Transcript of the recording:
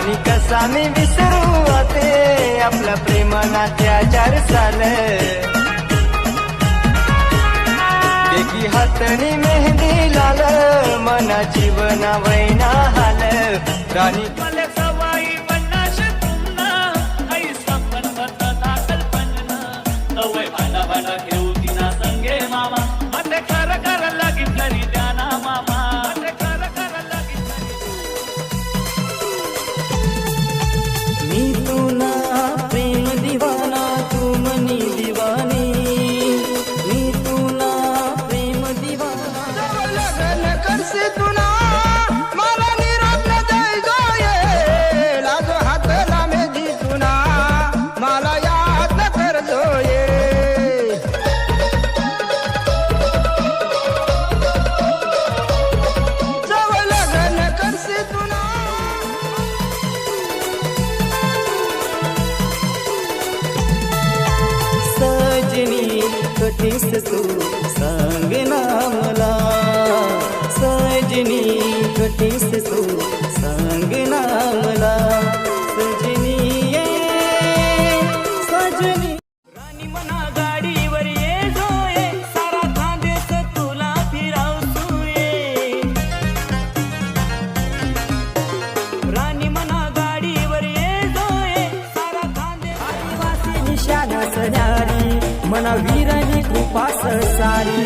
राणी कसा मी विसरू ते आपल्या प्रेमनाच्या 4 साल देखी हातनी मेहंदी लाल मना जीवना वैना हाल राणी मला सवाई पन्नास तुमना आई संपन पत्ता कल्पना अवय भाना भाना घेऊ तिना संगे मामा आता खर कर लागी तरी द्याना मामा आता खर कर लागी मी तुना प्रेम दीवाना तू मनी दीवानी मी तुना प्रेम दीवाना लग्न करसे तुना मला निरोप न द्यायचो ये लाज हातला मेदी तुना मला याद न करतो ये जवळ लग्न करसे तुना सजनी कठीस तू सांग ना मला सजनी कठीस तू सांग ना मला सजनी ये सजनी राणी मना गाडीवर ये जोये सारा खांदेस तुला फिरावसू ये राणी मना गाडीवर ये जोये सारा खांदेस आदिवासी निशाणा सणारी मना वीरनी कृपा सारी